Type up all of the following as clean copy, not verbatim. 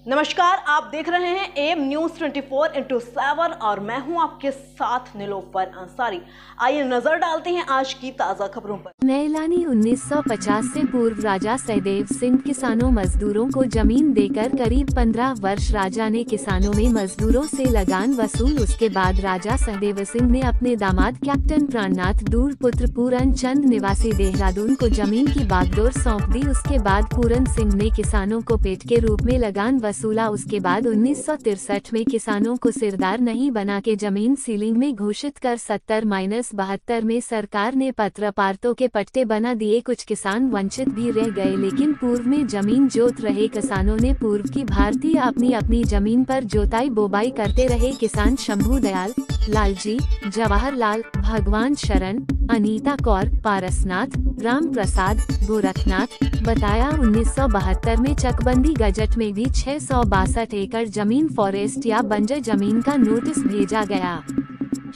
नमस्कार, आप देख रहे हैं एम न्यूज 24/7 और मैं हूं आपके साथ निलोफर अंसारी। आइए नजर डालते हैं आज की ताजा खबरों पर। नैलानी 1950 से पूर्व राजा सहदेव सिंह किसानों मजदूरों को जमीन देकर करीब 15 वर्ष राजा ने किसानों में मजदूरों से लगान वसूल। उसके बाद राजा सहदेव सिंह ने अपने दामाद कैप्टन प्राणनाथ दूर पुत्र पूरन चंद निवासी देहरादून को जमीन की बागडोर सौंप दी। उसके बाद पूरन सिंह ने किसानों को पेट के रूप में लगान वसूला। उसके बाद 1963 में किसानों को सिरदार नहीं बना के जमीन सीलिंग में घोषित कर 70-72 में सरकार ने पत्रपारतों के पट्टे बना दिए। कुछ किसान वंचित भी रह गए, लेकिन पूर्व में जमीन जोत रहे किसानों ने पूर्व की भारतीय अपनी जमीन पर जोताई बोबाई करते रहे। किसान शंभू दयाल, लालजी, जवाहरलाल, भगवान शरण, अनीता कौर, पारसनाथ, राम प्रसाद, गोरखनाथ बताया। 1972 में चकबंदी गजट में भी 662 एकड़ जमीन फॉरेस्ट या बंजर जमीन का नोटिस भेजा गया।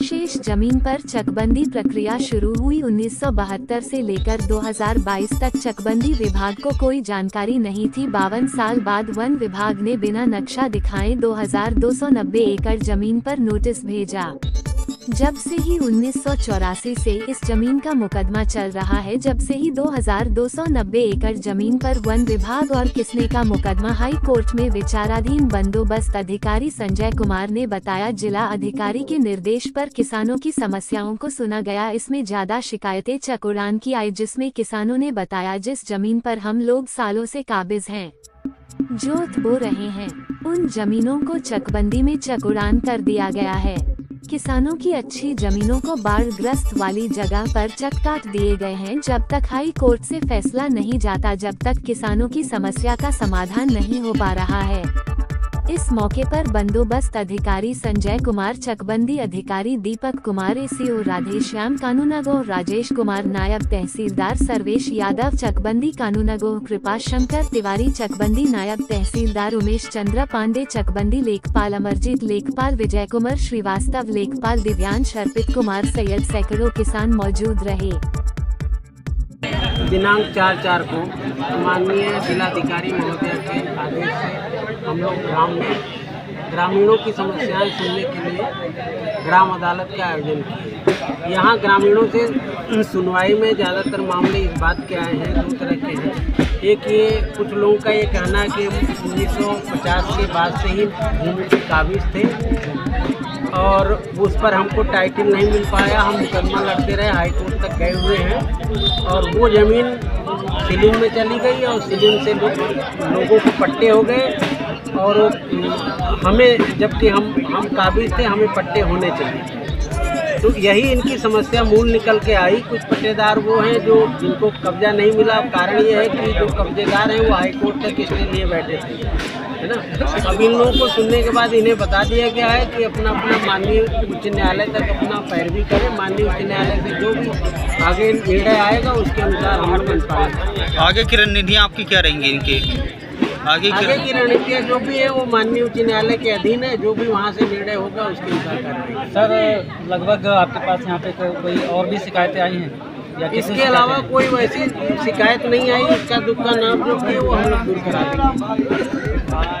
शेष जमीन पर चकबंदी प्रक्रिया शुरू हुई। 1972 से लेकर 2022 तक चकबंदी विभाग को कोई जानकारी नहीं थी। 52 साल बाद वन विभाग ने बिना नक्शा दिखाए 2290 एकड़ जमीन पर नोटिस भेजा। जब से ही 1984 से इस जमीन का मुकदमा चल रहा है। जब से ही 2290 एकड़ जमीन पर वन विभाग और किसने का मुकदमा हाई कोर्ट में विचाराधीन। बंदोबस्त अधिकारी संजय कुमार ने बताया, जिला अधिकारी के निर्देश पर किसानों की समस्याओं को सुना गया। इसमें ज्यादा शिकायतें चकुड़ान की आई, जिसमें किसानों ने बताया, जिस जमीन पर हम लोग सालों से काबिज हैं, जोत बो रहे हैं, उन जमीनों को चकबंदी में चकुड़ान कर दिया गया है। किसानों की अच्छी जमीनों को बाढ़ ग्रस्त वाली जगह पर चक काट दिए गए हैं। जब तक हाई कोर्ट से फैसला नहीं जाता, जब तक किसानों की समस्या का समाधान नहीं हो पा रहा है। इस मौके पर बंदोबस्त अधिकारी संजय कुमार, चकबंदी अधिकारी दीपक कुमार, एसीओ राधेश्याम, कानूनगो राजेश कुमार, नायब तहसीलदार सर्वेश यादव, चकबंदी कानूनगो कृपा शंकर तिवारी, चकबंदी नायब तहसीलदार उमेश चंद्र पांडे, चकबंदी लेखपाल अमरजीत, लेखपाल विजय कुमार श्रीवास्तव, लेखपाल दिव्यांश, अर्पित कुमार, सैयद, सैकड़ों किसान मौजूद रहे। दिनांक 4/4 को माननीय जिलाधिकारी महोदय के आदेश से हम लोग ग्राम में ग्रामीणों की समस्याएं सुनने के लिए ग्राम अदालत का आयोजन किया। यहाँ ग्रामीणों से सुनवाई में ज़्यादातर मामले इस बात के आए हैं, 2 तरह के हैं। एक ये, कुछ लोगों का ये कहना है कि 1950 के बाद से ही भूमि के काबिज थे और उस पर हमको टाइटल नहीं मिल पाया। हम मुकदमा लड़ते रहे, हाई कोर्ट तक गए हुए हैं और वो ज़मीन सीलिंग में चली गई और सीलिंग से लोगों को पट्टे हो गए और हमें, जबकि हम काबिज थे, हमें पट्टे होने चाहिए। तो यही इनकी समस्या मूल निकल के आई। कुछ पट्टेदार वो हैं जिनको कब्जा नहीं मिला। कारण ये है कि जो कब्जेदार हैं वो हाई कोर्ट तक इसलिए लिए बैठे थे, है ना। अब इन लोगों को सुनने के बाद इन्हें बता दिया गया है कि अपना माननीय उच्च न्यायालय तक अपना पैरवी करें। माननीय उच्च न्यायालय से जो भी आगे निर्णय आएगा उसके अनुसार हम लोग पालन। आगे की रणनीतियाँ आपकी क्या रहेंगी? इनके आगे की रणनीतियाँ जो भी है वो माननीय उच्च न्यायालय के अधीन है। जो भी वहाँ से निर्णय होगा उसके अनुसार करेंगे। सर, लगभग आपके पास यहाँ पे कोई और भी शिकायतें आई हैं या इसके अलावा कोई वैसी शिकायत नहीं आई। इसका दुख का नाम जो है वो हम लोग दूर करा देंगे।